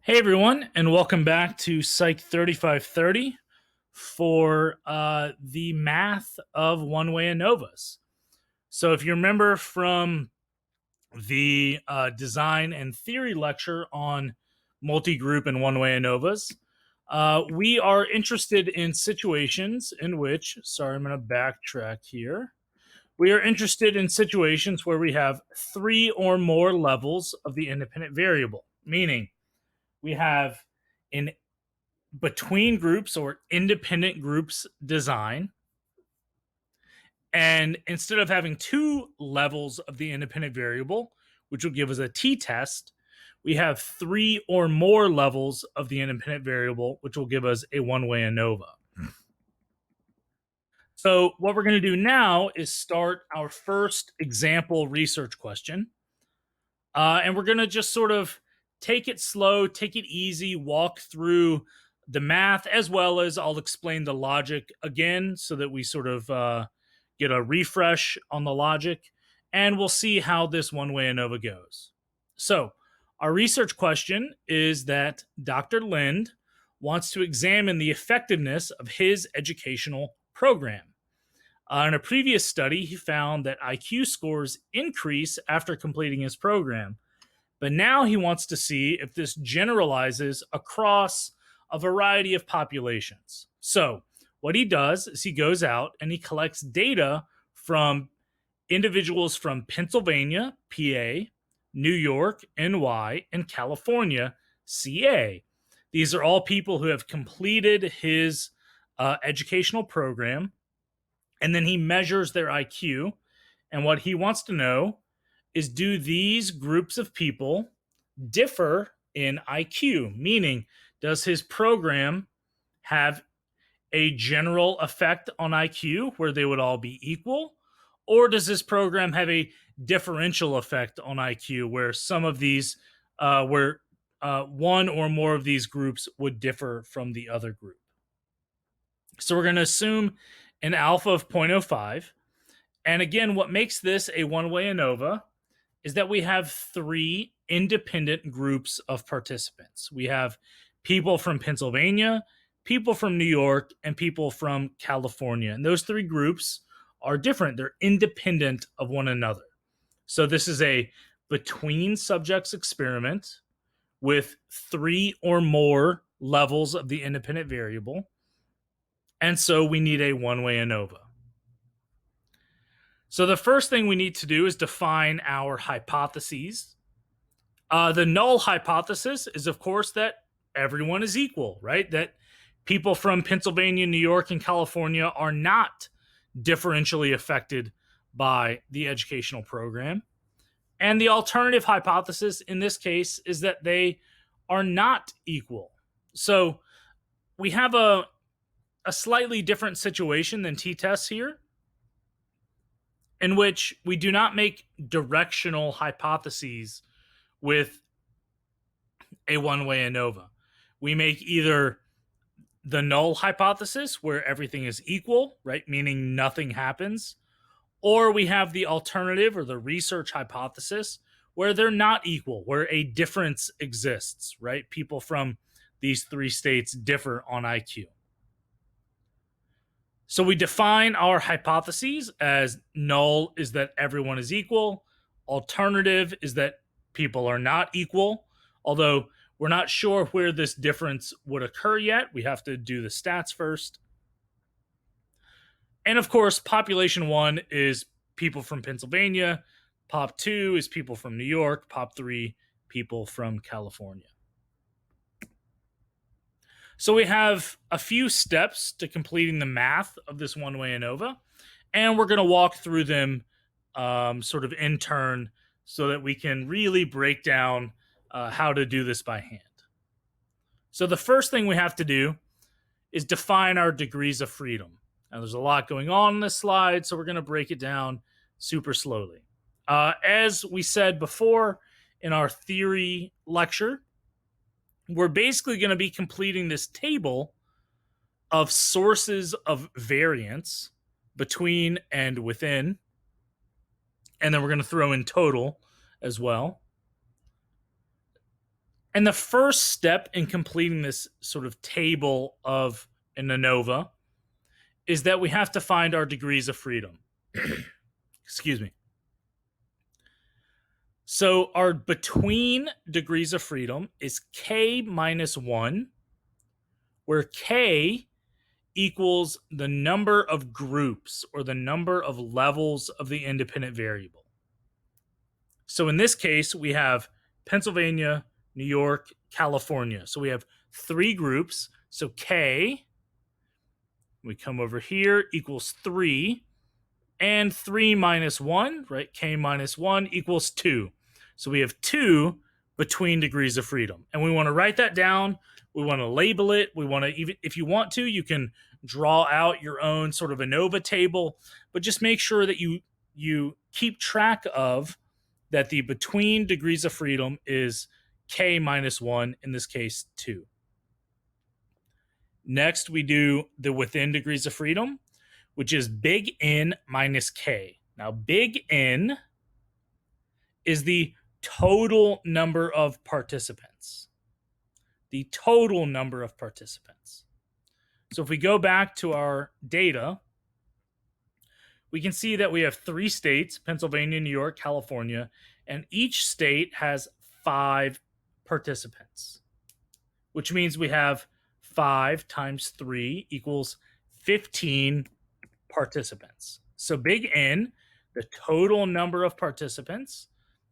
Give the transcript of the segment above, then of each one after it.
Hey everyone, and welcome back to Psych 3530 for the math of one-way ANOVAs. So, if you remember from the design and theory lecture on multi-group and one-way ANOVAs, we are interested in situations in which, sorry, I'm going to backtrack here. We are interested in situations where we have three or more levels of the independent variable, meaning we have an between groups or independent groups design. And instead of having two levels of the independent variable, which will give us a t-test, we have three or more levels of the independent variable, which will give us a one-way ANOVA. So what we're going to do now is start our first example research question. And we're going to just sort of take it slow, take it easy, walk through the math, as well as I'll explain the logic again so that we sort of get a refresh on the logic. And we'll see how this one-way ANOVA goes. So, our research question is that Dr. Lind wants to examine the effectiveness of his educational program. In a previous study, he found that IQ scores increase after completing his program, but now he wants to see if this generalizes across a variety of populations. So, what he does is he goes out and he collects data from individuals from Pennsylvania, PA, New York, NY, and California, CA. These are all people who have completed his educational program, and then he measures their IQ. And what he wants to know is, do these groups of people differ in IQ? Meaning, does his program have a general effect on IQ where they would all be equal? Or does this program have a differential effect on IQ where some of these, where one or more of these groups would differ from the other group? So we're going to assume an alpha of 0.05. And again, what makes this a one-way ANOVA is that we have three independent groups of participants. We have people from Pennsylvania, people from New York, and people from California. And those three groups are different. They're independent of one another. So this is a between subjects experiment with three or more levels of the independent variable. And so we need a one-way ANOVA. So the first thing we need to do is define our hypotheses. The null hypothesis is, of course, that everyone is equal, right? That people from Pennsylvania, New York, and California are not differentially affected by the educational program. And the alternative hypothesis in this case is that they are not equal. So we have a slightly different situation than t-tests here, in which we do not make directional hypotheses with a one-way ANOVA. We make either the null hypothesis, where everything is equal, right, meaning nothing happens, or we have the alternative or the research hypothesis, where they're not equal, where a difference exists, right? People from these three states differ on IQ. So we define our hypotheses as null is that everyone is equal, alternative is that people are not equal, although we're not sure where this difference would occur yet. We have to do the stats first. And of course, population 1 is people from Pennsylvania, pop 2 is people from New York, pop 3 people from California. So we have a few steps to completing the math of this one-way ANOVA, and we're going to walk through them sort of in turn so that we can really break down how to do this by hand. So the first thing we have to do is define our degrees of freedom. Now, there's a lot going on in this slide, so we're going to break it down super slowly. As we said before in our theory lecture, we're basically going to be completing this table of sources of variance between and within, and then we're going to throw in total as well. And the first step in completing this sort of table of an ANOVA is that we have to find our degrees of freedom. Excuse me. So our between degrees of freedom is k minus 1, where k equals the number of groups or the number of levels of the independent variable. So in this case, we have Pennsylvania, New York, California. So we have 3 groups. So k, we come over here, equals 3. And 3 minus 1, right? K minus 1 equals 2. So we have 2 between degrees of freedom. And we want to write that down. We want to label it. We want to, even if you want to, you can draw out your own sort of ANOVA table, but just make sure that you keep track of that the between degrees of freedom is k minus 1, in this case 2. Next, we do the within degrees of freedom, which is big N minus k. Now, big N is the total number of participants. The total number of participants. So if we go back to our data, we can see that we have 3 states, Pennsylvania, New York, California, and each state has 5 participants, which means we have 5 times 3 equals 15 participants. So big N, the total number of participants,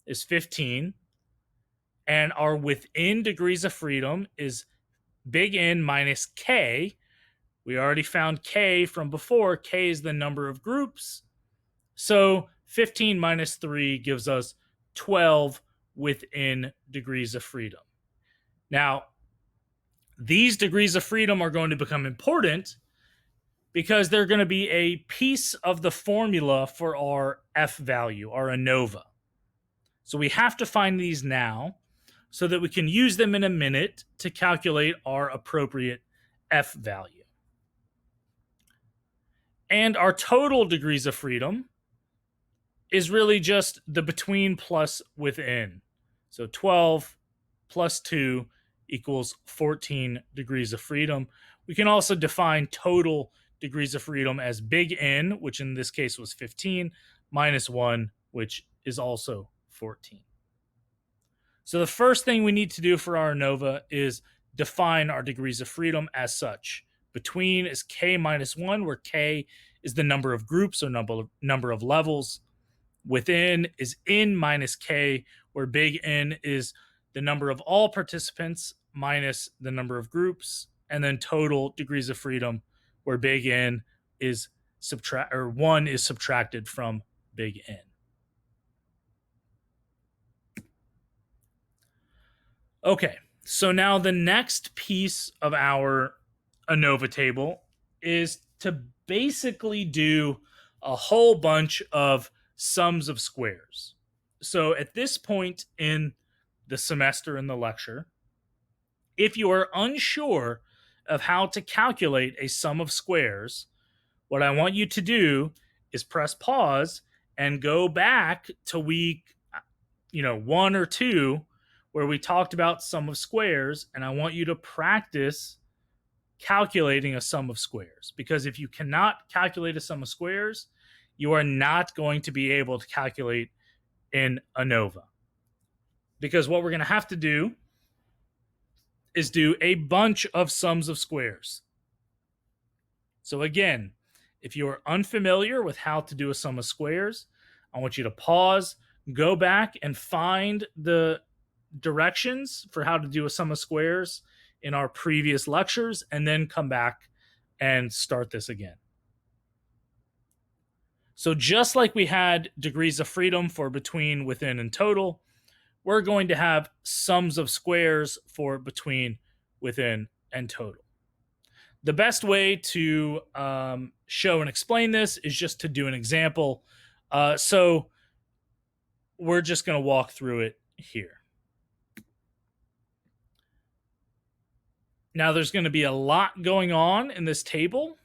is 15. And our within degrees of freedom is big N minus k. We already found k from before. K is the number of groups. So 15 minus 3 gives us 12 within degrees of freedom. Now, these degrees of freedom are going to become important because they're going to be a piece of the formula for our F value, our ANOVA. So we have to find these now so that we can use them in a minute to calculate our appropriate F value. And our total degrees of freedom is really just the between plus within. So 12 plus 2 equals 14 degrees of freedom. We can also define total degrees of freedom as big N, which in this case was 15, minus 1, which is also 14. So the first thing we need to do for our ANOVA is define our degrees of freedom as such. Between is k minus 1, where k is the number of groups or number of levels. Within is N minus k, where big N is the number of all participants minus the number of groups. And then total degrees of freedom, where big N is 1 is subtracted from big N. Okay, so now the next piece of our ANOVA table is to basically do a whole bunch of sums of squares. So at this point in the semester in the lecture, if you are unsure of how to calculate a sum of squares, what I want you to do is press pause and go back to week 1 or 2, where we talked about sum of squares, and I want you to practice calculating a sum of squares, because if you cannot calculate a sum of squares, you are not going to be able to calculate in ANOVA. Because what we're going to have to do is do a bunch of sums of squares. So again, if you are unfamiliar with how to do a sum of squares, I want you to pause, go back and find the directions for how to do a sum of squares in our previous lectures, and then come back and start this again. So just like we had degrees of freedom for between, within, and total, we're going to have sums of squares for between, within, and total. The best way to show and explain this is just to do an example. So we're just going to walk through it here. Now, there's going to be a lot going on in this table.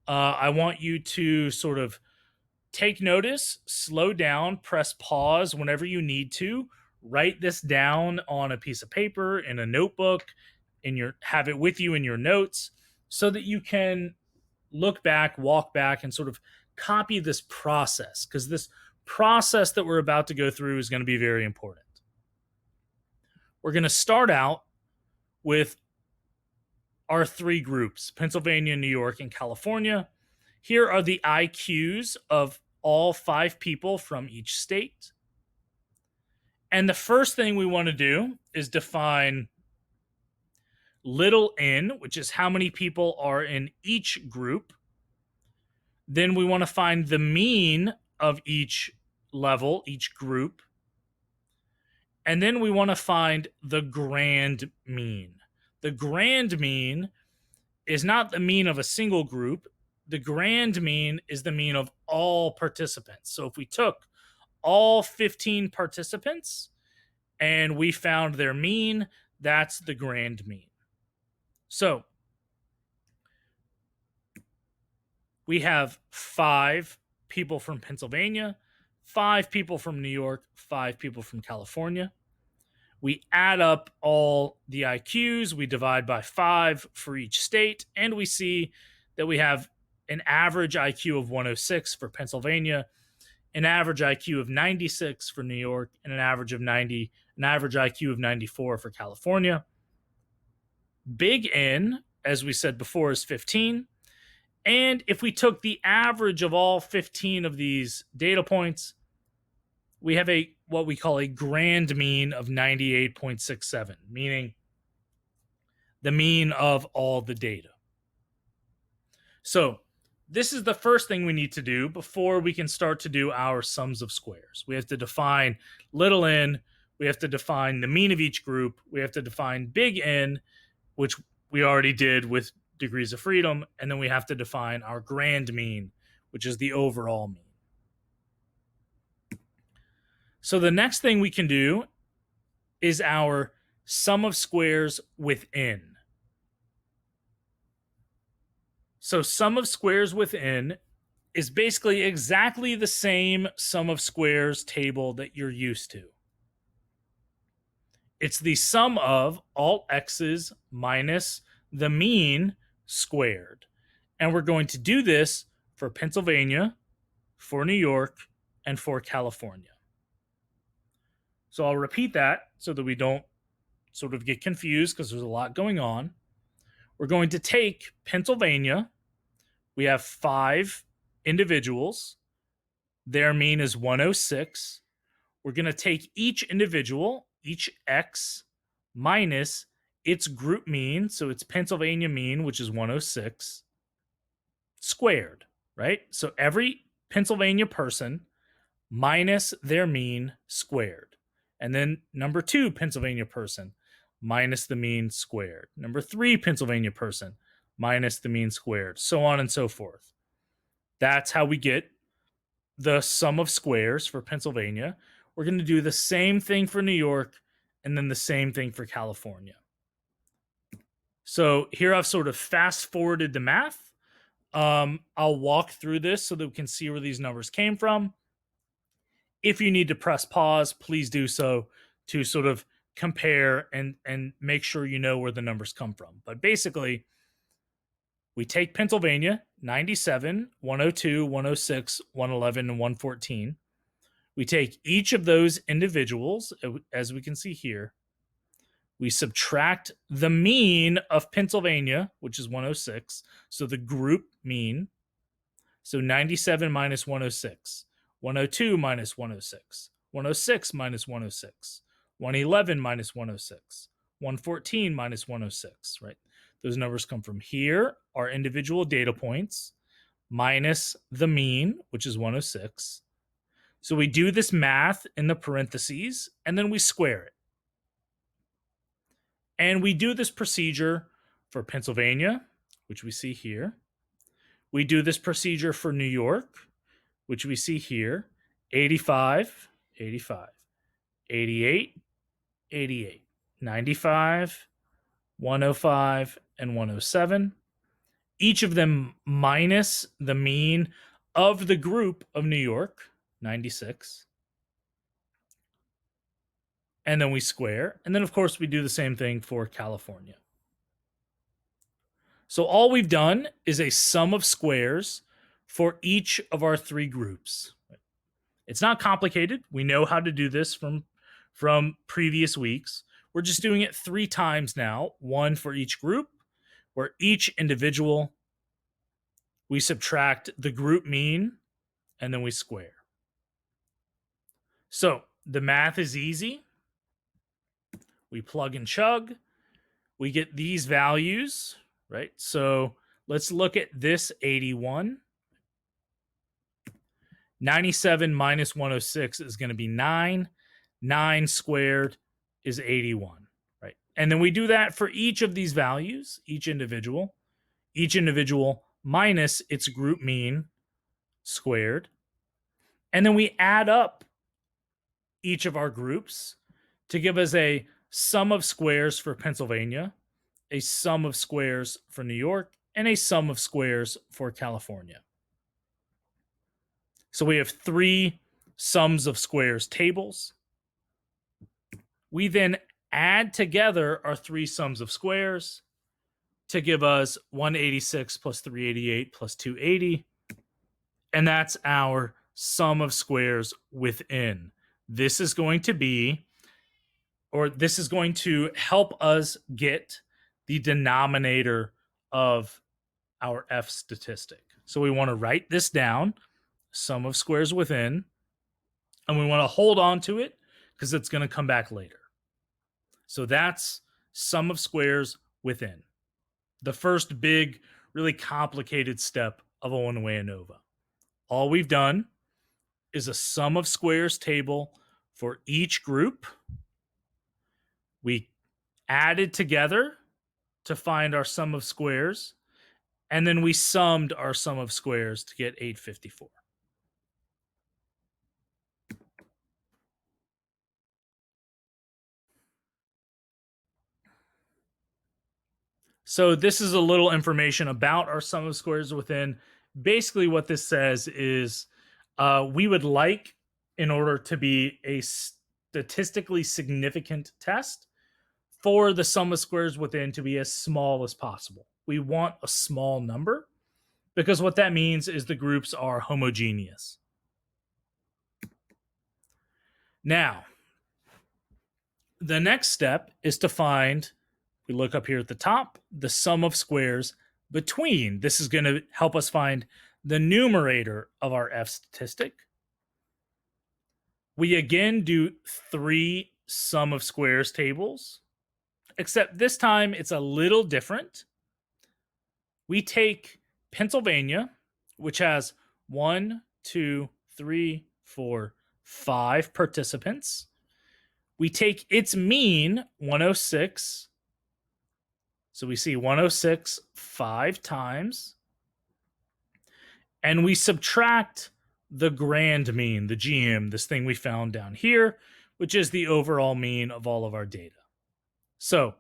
I want you to sort of take notice, slow down, press pause whenever you need to, write this down on a piece of paper, in a notebook, have it with you in your notes, so that you can look back, walk back, and sort of copy this process, because this process that we're about to go through is going to be very important. We're going to start out with our three groups: Pennsylvania, New York, and California. Here are the IQs of all 5 people from each state. And the first thing we want to do is define little n, which is how many people are in each group. Then we want to find the mean of each level, each group. And then we want to find the grand mean. The grand mean is not the mean of a single group. The grand mean is the mean of all participants. So if we took all 15 participants and we found their mean, that's the grand mean. So we have 5 people from Pennsylvania, 5 people from New York, 5 people from California. We add up all the IQs, we divide by 5 for each state, and we see that we have an average IQ of 106 for Pennsylvania, an average IQ of 96 for New York, and an average IQ of 94 for California. Big N, as we said before, is 15. And if we took the average of all 15 of these data points, we have what we call a grand mean of 98.67, meaning the mean of all the data. So this is the first thing we need to do before we can start to do our sums of squares. We have to define little n, we have to define the mean of each group, we have to define big N, which we already did with degrees of freedom, and then we have to define our grand mean, which is the overall mean. So the next thing we can do is our sum of squares within. So sum of squares within is basically exactly the same sum of squares table that you're used to. It's the sum of all x's minus the mean squared. And we're going to do this for Pennsylvania, for New York, and for California. So I'll repeat that so that we don't sort of get confused, because there's a lot going on. We're going to take Pennsylvania. We have 5 individuals. Their mean is 106. We're going to take each individual, each x, minus its group mean, so it's Pennsylvania mean, which is 106, squared, right? So every Pennsylvania person minus their mean squared. And then number 2 Pennsylvania person minus the mean squared. Number 3 Pennsylvania person minus the mean squared, so on and so forth. That's how we get the sum of squares for Pennsylvania. We're going to do the same thing for New York, and then the same thing for California. So here I've sort of fast forwarded the math. I'll walk through this so that we can see where these numbers came from. If you need to press pause, please do so to sort of compare and make sure you know where the numbers come from. But basically, we take Pennsylvania, 97, 102, 106, 111, and 114. We take each of those individuals, as we can see here. We subtract the mean of Pennsylvania, which is 106, so the group mean. So 97 minus 106, 102 minus 106, 106 minus 106, 111 minus 106, 114 minus 106, right? Those numbers come from here, our individual data points, minus the mean, which is 106. So we do this math in the parentheses, and then we square it. And we do this procedure for Pennsylvania, which we see here. We do this procedure for New York, which we see here, 85, 85, 88, 88, 95, 105, and 107. Each of them minus the mean of the group of New York, 96. and then we square. And then, of course, we do the same thing for California. So all we've done is a sum of squares for each of our three groups. It's not complicated. We know how to do this from previous weeks. We're just doing it 3 times now, one for each group, where each individual, we subtract the group mean, and then we square. So the math is easy. We plug and chug. We get these values, right? So let's look at this 81. 97 minus 106 is going to be 9. 9 squared is 81, right? And then we do that for each of these values, each individual minus its group mean squared. And then we add up each of our groups to give us a sum of squares for Pennsylvania, a sum of squares for New York, and a sum of squares for California. So we have 3 sums of squares tables. We then add together our 3 sums of squares to give us 186 plus 388 plus 280. And that's our sum of squares within. This is going to be, or this is going to help us get the denominator of our F statistic. So we want to write this down, sum of squares within, and we want to hold on to it because it's going to come back later. So that's sum of squares within. The first big, really complicated step of a one-way ANOVA. All we've done is a sum of squares table for each group. We added together to find our sum of squares, and then we summed our sum of squares to get 854. So this is a little information about our sum of squares within. Basically what this says is we would like, in order to be a statistically significant test, for the sum of squares within to be as small as possible. We want a small number because what that means is the groups are homogeneous. Now, the next step is to find, we look up here at the top, the sum of squares between. This is going to help us find the numerator of our F statistic. We again do 3 sum of squares tables, except this time it's a little different. We take Pennsylvania, which has 1, 2, 3, 4, 5 participants. We take its mean, 106. So we see 106 5 times. And we subtract the grand mean, the GM, this thing we found down here, which is the overall mean of all of our data. So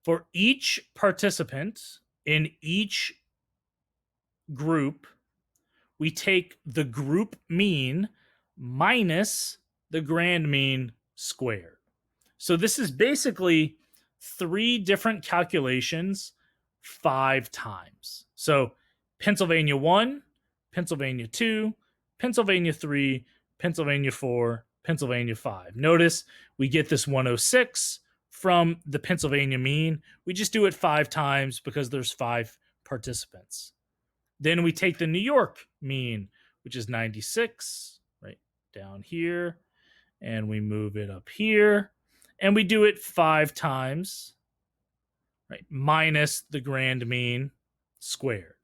for each participant in each group, we take the group mean minus the grand mean squared. So this is basically 3 different calculations 5 times. So Pennsylvania 1, Pennsylvania 2, Pennsylvania 3, Pennsylvania 4, Pennsylvania 5. Notice we get this 106 from the Pennsylvania mean. We just do it 5 times because there's 5 participants. Then we take the New York mean, which is 96, right down here, and we move it up here, and we do it 5 times, right, minus the grand mean squared.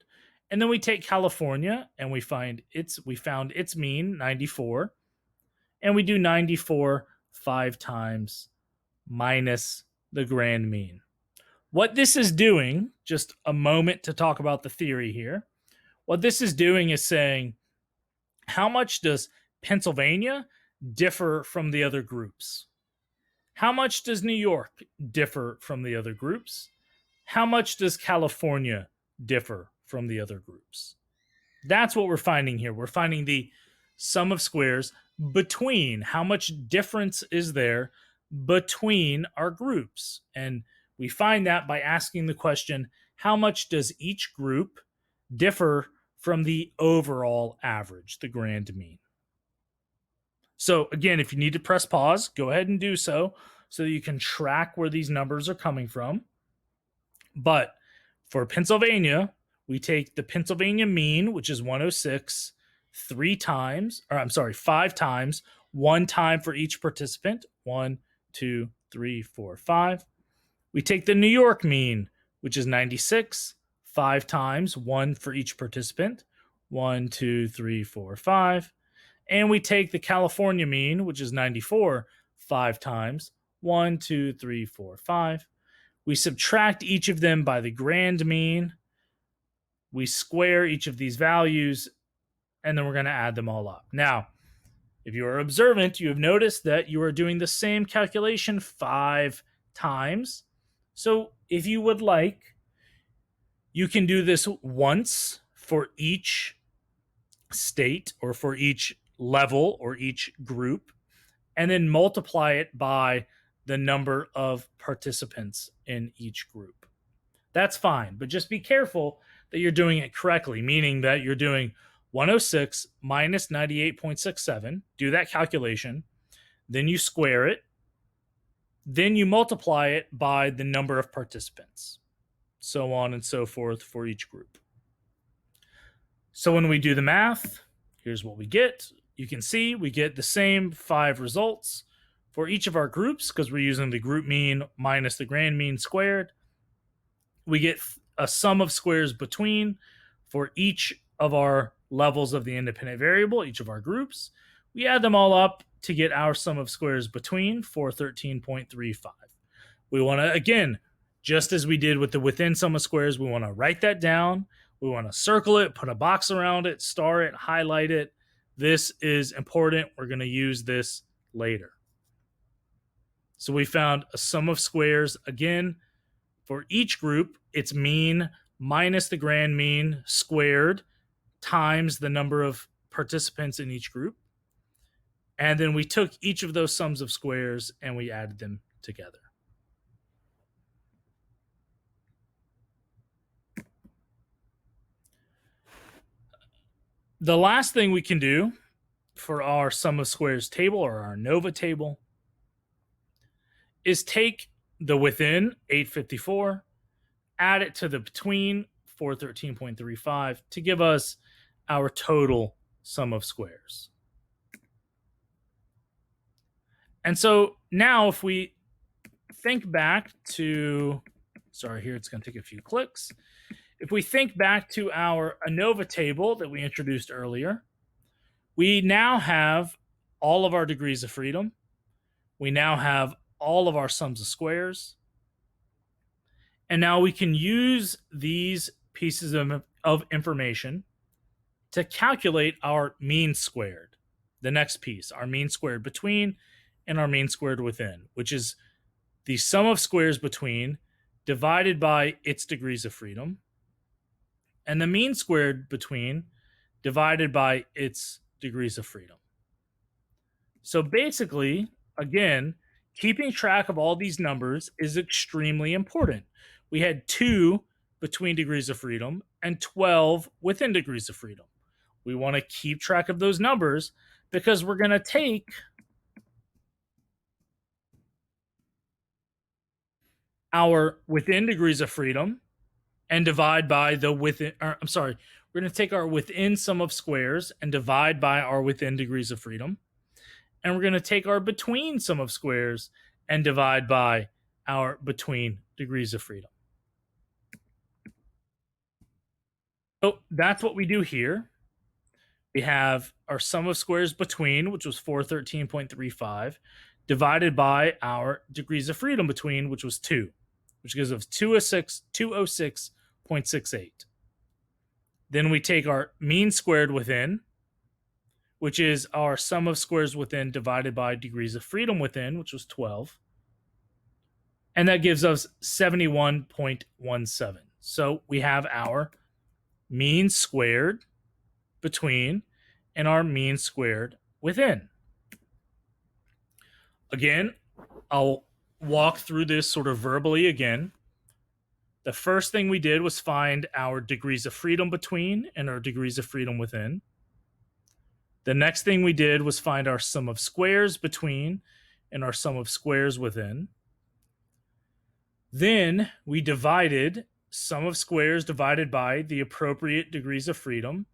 And then we take California, and we found its mean, 94, and we do 94 5 times minus the grand mean. What this is doing, just a moment to talk about the theory here, what this is doing is saying, how much does Pennsylvania differ from the other groups? How much does New York differ from the other groups? How much does California differ from the other groups? That's what we're finding here. We're finding the sum of squares between how much difference is there between our groups. And we find that by asking the question, how much does each group differ from the overall average, the grand mean? So again, if you need to press pause, go ahead and do so that you can track where these numbers are coming from. But for Pennsylvania, we take the Pennsylvania mean, which is 106, 5 times, 1 time for each participant. 1, 2, 3, 4, 5. We take the New York mean, which is 96, 5 times, 1 for each participant. 1, 2, 3, 4, 5. And we take the California mean, which is 94, 5 times. 1, 2, 3, 4, 5. We subtract each of them by the grand mean. We square each of these values, and then we're going to add them all up. Now, if you are observant, you have noticed that you are doing the same calculation 5 times. So if you would like, you can do this once for each state or for each level or each group, and then multiply it by the number of participants in each group. That's fine, but just be careful that you're doing it correctly, meaning that you're doing 106 minus 98.67, do that calculation, then you square it, then you multiply it by the number of participants, so on and so forth for each group. So when we do the math, here's what we get. You can see we get the same 5 results for each of our groups because we're using the group mean minus the grand mean squared. We get a sum of squares between for each of our levels of the independent variable, each of our groups. We add them all up to get our sum of squares between, 413.35. We want to, again, just as we did with the within sum of squares, we want to write that down. We want to circle it, put a box around it, star it, highlight it. This is important. We're going to use this later. So we found a sum of squares. Again, for each group, it's mean minus the grand mean squared times the number of participants in each group. And then we took each of those sums of squares and we added them together. The last thing we can do for our sum of squares table or our ANOVA table is take the within 854, add it to the between 413.35 to give us our total sum of squares. And so now if we think back to, sorry, here it's going to take a few clicks. If we think back to our ANOVA table that we introduced earlier, we now have all of our degrees of freedom. We now have all of our sums of squares. And now we can use these pieces of information to calculate our mean squared. The next piece, our mean squared between and our mean squared within, which is the sum of squares between divided by its degrees of freedom, and the mean squared between divided by its degrees of freedom. So basically, again, keeping track of all these numbers is extremely important. We had 2 between degrees of freedom and 12 within degrees of freedom. We want to keep track of those numbers because we're going to take our within degrees of freedom and divide by the within, or, I'm sorry, we're going to take our within sum of squares and divide by our within degrees of freedom. And we're going to take our between sum of squares and divide by our between degrees of freedom. So that's what we do here. We have our sum of squares between, which was 413.35, divided by our degrees of freedom between, which was 2, which gives us 206.68. Then we take our mean squared within, which is our sum of squares within divided by degrees of freedom within, which was 12. And that gives us 71.17. So we have our mean squared between and our mean squared within. Again, I'll walk through this sort of verbally again. The first thing we did was find our degrees of freedom between and our degrees of freedom within. The next thing we did was find our sum of squares between and our sum of squares within. Then we divided sum of squares divided by the appropriate degrees of freedom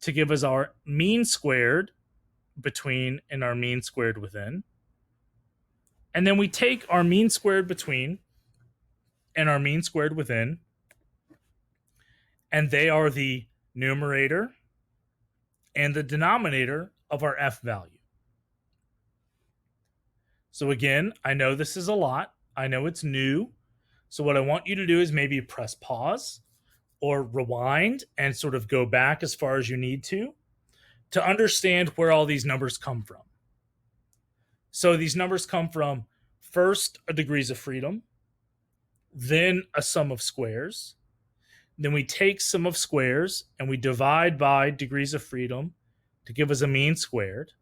to give us our mean squared between and our mean squared within. And then we take our mean squared between and our mean squared within, and they are the numerator and the denominator of our F value. So again, I know this is a lot. I know it's new. So what I want you to do is maybe press pause or rewind and sort of go back as far as you need to understand where all these numbers come from. So these numbers come from first a degrees of freedom, then a sum of squares. Then we take sum of squares and we divide by degrees of freedom to give us a mean squared.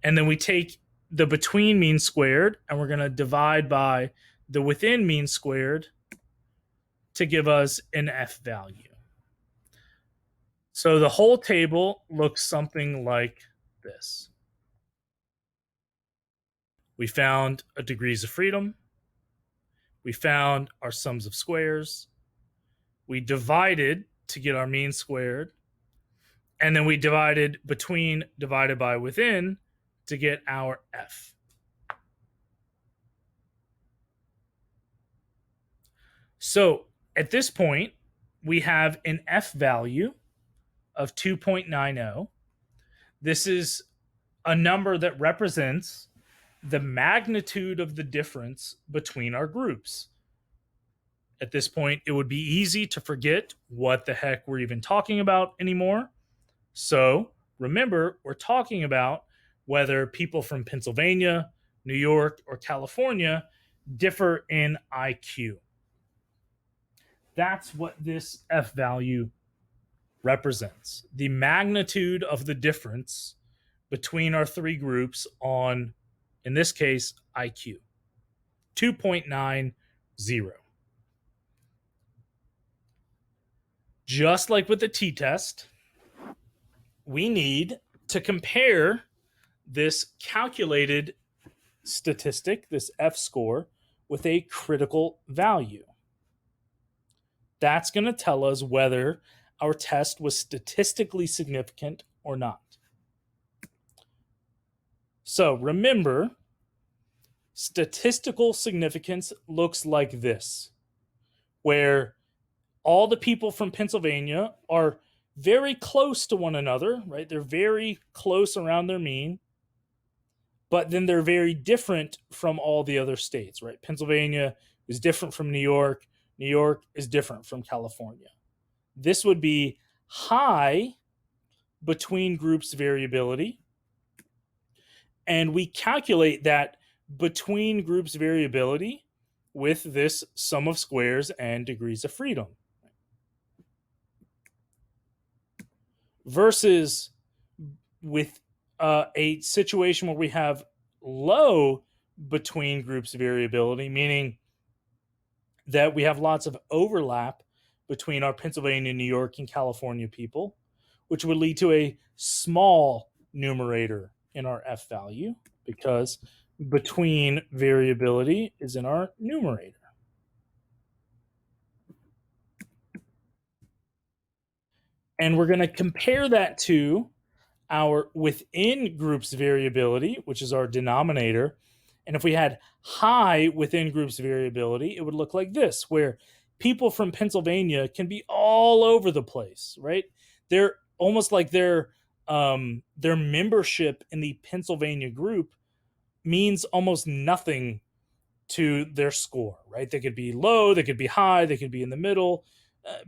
And then we take the between mean squared and we're going to divide by the within mean squared to give us an F value. So the whole table looks something like this. We found a degrees of freedom. We found our sums of squares. We divided to get our mean squared. And then we divided between divided by within to get our F. So at this point, we have an F value of 2.90. This is a number that represents the magnitude of the difference between our groups. At this point, it would be easy to forget what the heck we're even talking about anymore. So remember, we're talking about whether people from Pennsylvania, New York, or California differ in IQ. That's what this F value represents. The magnitude of the difference between our three groups on, in this case, IQ. 2.90. Just like with the t-test, we need to compare this calculated statistic, this F score, with a critical value. That's going to tell us whether our test was statistically significant or not. So remember, statistical significance looks like this, where all the people from Pennsylvania are very close to one another, right? They're very close around their mean, but then they're very different from all the other states, right? Pennsylvania is different from New York. New York is different from California. This would be high between groups variability. And we calculate that between groups variability with this sum of squares and degrees of freedom. Versus with a situation where we have low between groups variability, meaning that we have lots of overlap between our Pennsylvania, New York, and California people, which would lead to a small numerator in our F value because between variability is in our numerator. And we're going to compare that to our within groups variability, which is our denominator. And if we had high within groups variability, it would look like this, where people from Pennsylvania can be all over the place, right? They're almost like their membership in the Pennsylvania group means almost nothing to their score, right? They could be low, they could be high, they could be in the middle.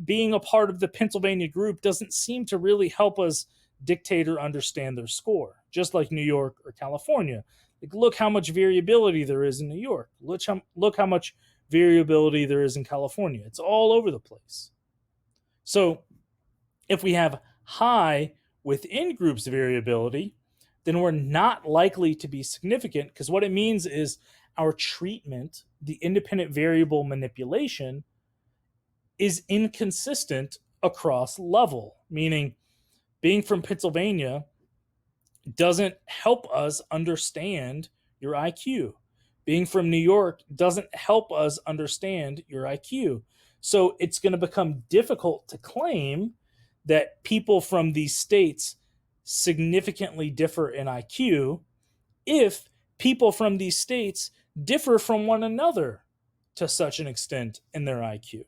Being a part of the Pennsylvania group doesn't seem to really help us dictate or understand their score, just like New York or California. Like, look how much variability there is in New York. Look how much variability there is in California. It's all over the place. So if we have high within groups variability, then we're not likely to be significant, because what it means is our treatment, the independent variable manipulation, is inconsistent across level, meaning being from Pennsylvania doesn't help us understand your IQ. Being from New York doesn't help us understand your IQ. So it's going to become difficult to claim that people from these states significantly differ in IQ if people from these states differ from one another to such an extent in their IQ.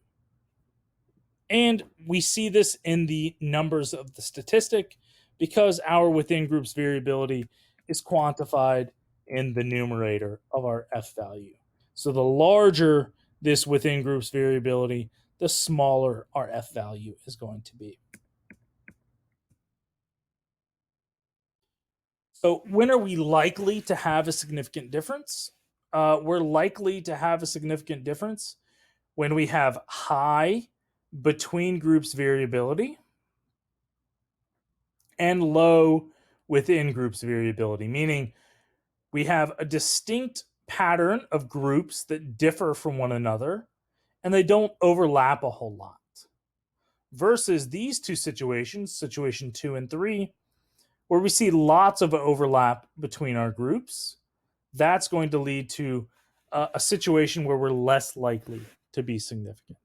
And we see this in the numbers of the statistic because our within groups variability is quantified in the numerator of our F value. So the larger this within groups variability, the smaller our F value is going to be. So when are we likely to have a significant difference? We're likely to have a significant difference when we have high between groups variability and low within groups variability, meaning we have a distinct pattern of groups that differ from one another and they don't overlap a whole lot. Versus these two situations, situation 2 and 3, where we see lots of overlap between our groups, that's going to lead to a situation where we're less likely to be significant.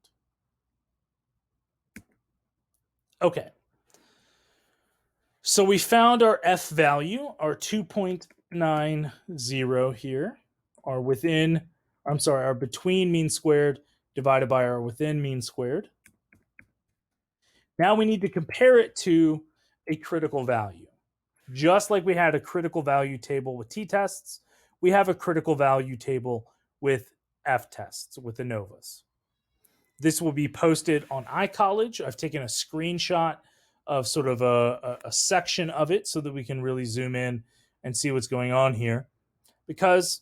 Okay. So we found our F value, our 2.90 here, our between mean squared divided by our within mean squared. Now we need to compare it to a critical value. Just like we had a critical value table with t-tests, we have a critical value table with f-tests, with ANOVAs. This will be posted on iCollege. I've taken a screenshot of sort of a section of it so that we can really zoom in and see what's going on here. Because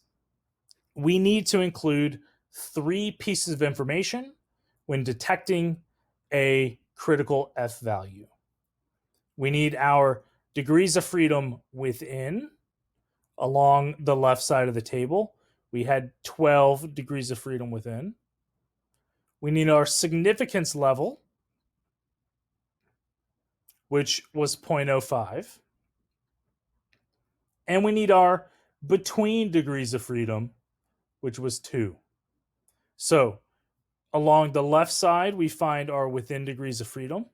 we need to include 3 pieces of information when detecting a critical F value. We need our degrees of freedom within along the left side of the table. We had 12 degrees of freedom within. We need our significance level, which was 0.05. And we need our between degrees of freedom, which was 2. So along the left side, we find our within degrees of freedom.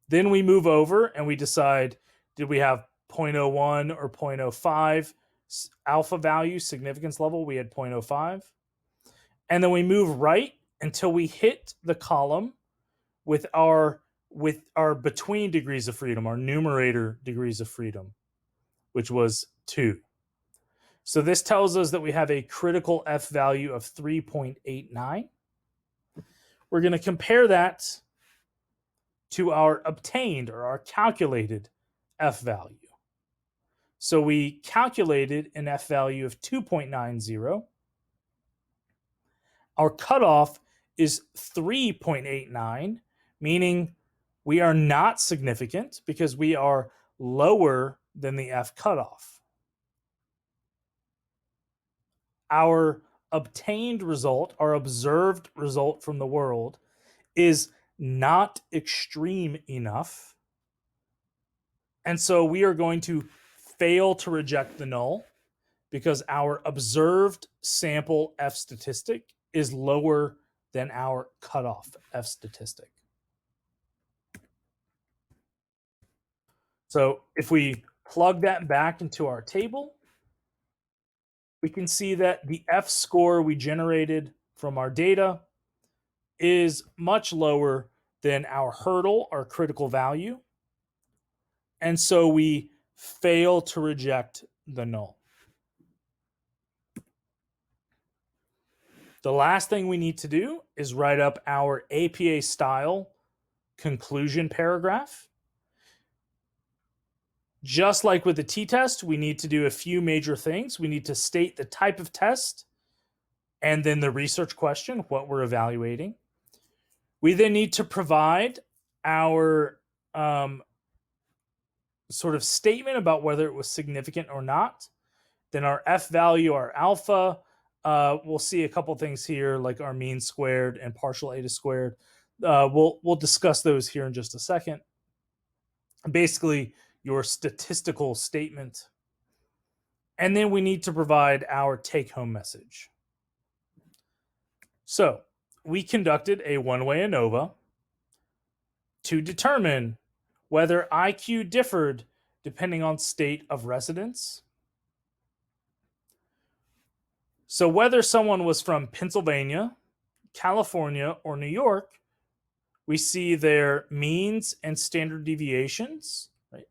Then we move over and we decide, did we have 0.01 or 0.05 alpha value, significance level? We had 0.05. And then we move right until we hit the column with our between degrees of freedom, our numerator degrees of freedom, which was 2. So this tells us that we have a critical F value of 3.89. We're going to compare that to our obtained or our calculated F value. So we calculated an F value of 2.90. Our cutoff is 3.89, meaning we are not significant because we are lower than the F cutoff. Our obtained result, our observed result from the world, is not extreme enough. And so we are going to fail to reject the null because our observed sample F statistic is lower than our cutoff F statistic. So if we plug that back into our table, we can see that the F score we generated from our data is much lower than our hurdle, our critical value. And so we fail to reject the null. The last thing we need to do is write up our APA style conclusion paragraph. Just like with the t-test, we need to do a few major things. We need to state the type of test and then the research question, what we're evaluating. We then need to provide our sort of statement about whether it was significant or not. Then our F value, our alpha, we'll see a couple things here like our mean squared and partial eta squared. We'll discuss those here in just a second. Basically, your statistical statement. And then we need to provide our take-home message. So we conducted a one-way ANOVA to determine whether IQ differed depending on state of residence. So whether someone was from Pennsylvania, California, or New York, we see their means and standard deviations. Right?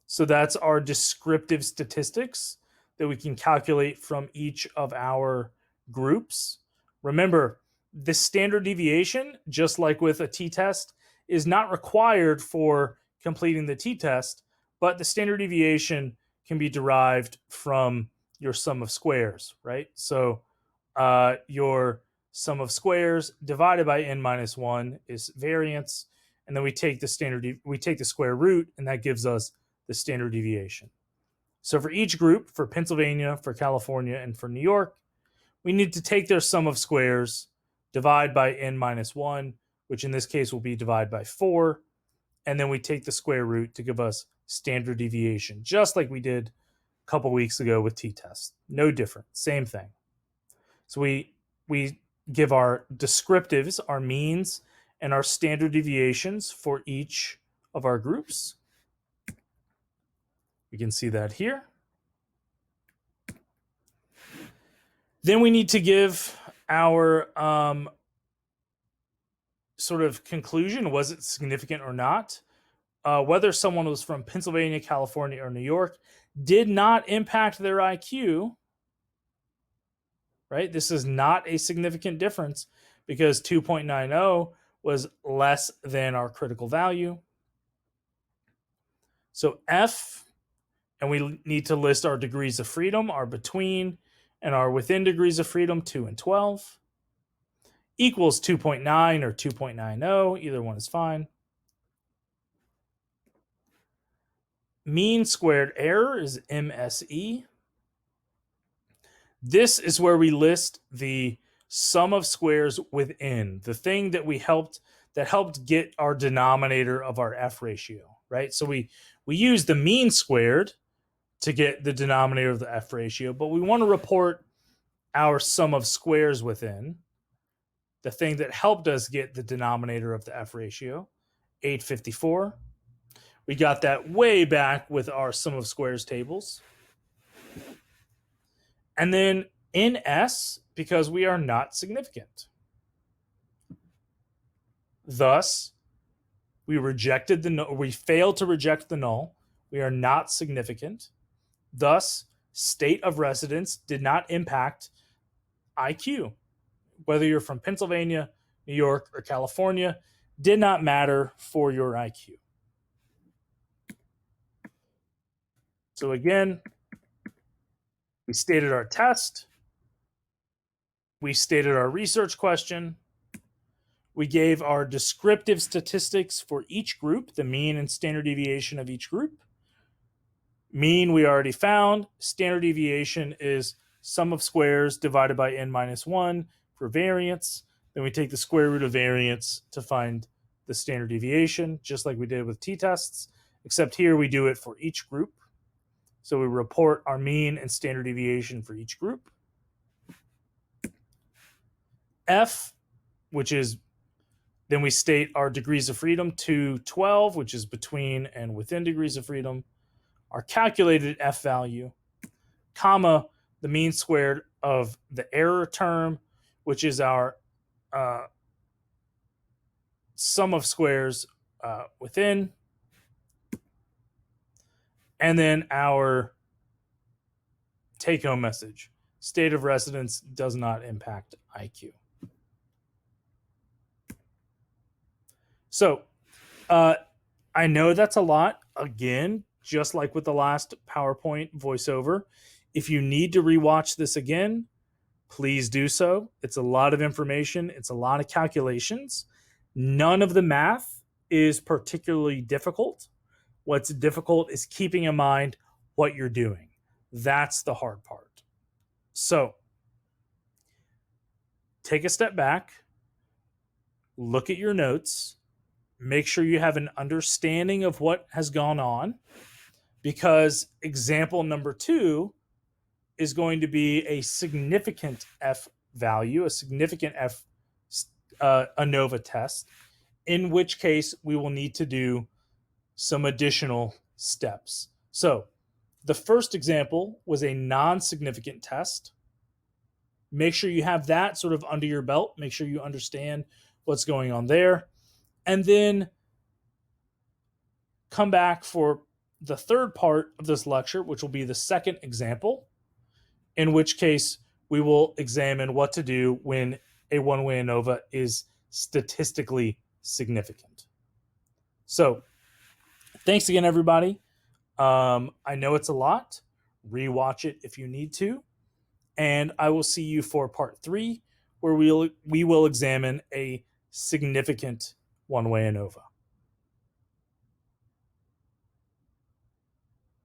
So that's our descriptive statistics that we can calculate from each of our groups. Remember, the standard deviation, just like with a t-test, is not required for completing the t-test, but the standard deviation can be derived from your sum of squares, right? So your sum of squares divided by n minus 1 is variance, and then we take the square root, and that gives us the standard deviation. So for each group, for Pennsylvania, for California, and for New York, we need to take their sum of squares, divide by n minus 1, which in this case will be divided by 4, and then we take the square root to give us standard deviation, just like we did a couple weeks ago with t-test. No different, same thing. So we give our descriptives, our means, and our standard deviations for each of our groups. We can see that here. Then we need to give our sort of conclusion. Was it significant or not? Whether someone was from Pennsylvania, California, or New York did not impact their IQ. Right? This is not a significant difference because 2.90 was less than our critical value. So F, and we need to list our degrees of freedom, our between, and our within degrees of freedom, 2 and 12, equals 2.9 or 2.90. Either one is fine. Mean squared error is MSE. This is where we list the sum of squares within, the thing that helped get our denominator of our F ratio, right? So we use the mean squared to get the denominator of the F ratio, but we want to report our sum of squares within, the thing that helped us get the denominator of the F ratio, 854. We got that way back with our sum of squares tables. And then in S, because we are not significant. Thus, we failed to reject the null. We are not significant. Thus, state of residence did not impact IQ. Whether you're from Pennsylvania, New York, or California, did not matter for your IQ. So again, we stated our test. We stated our research question. We gave our descriptive statistics for each group, the mean and standard deviation of each group. Mean we already found. Standard deviation is sum of squares divided by n minus 1 for variance. Then we take the square root of variance to find the standard deviation, just like we did with t-tests, except here we do it for each group. So we report our mean and standard deviation for each group. F, which is, then we state our degrees of freedom, 2, 12, which is between and within degrees of freedom, our calculated F value, comma, the mean squared of the error term, which is our sum of squares within, and then our take-home message. State of residence does not impact IQ. So I know that's a lot. Again, just like with the last PowerPoint voiceover, if you need to rewatch this again, please do so. It's a lot of information. It's a lot of calculations. None of the math is particularly difficult. What's difficult is keeping in mind what you're doing. That's the hard part. So take a step back, look at your notes, make sure you have an understanding of what has gone on, because example number 2 is going to be a significant F value, a significant F ANOVA test, in which case we will need to do some additional steps. So the first example was a non-significant test. Make sure you have that sort of under your belt. Make sure you understand what's going on there. And then come back for the third part of this lecture, which will be the second example, in which case we will examine what to do when a one-way ANOVA is statistically significant. So thanks again, everybody. I know it's a lot. Rewatch it if you need to. And I will see you for part 3, where we will examine a significant one-way ANOVA.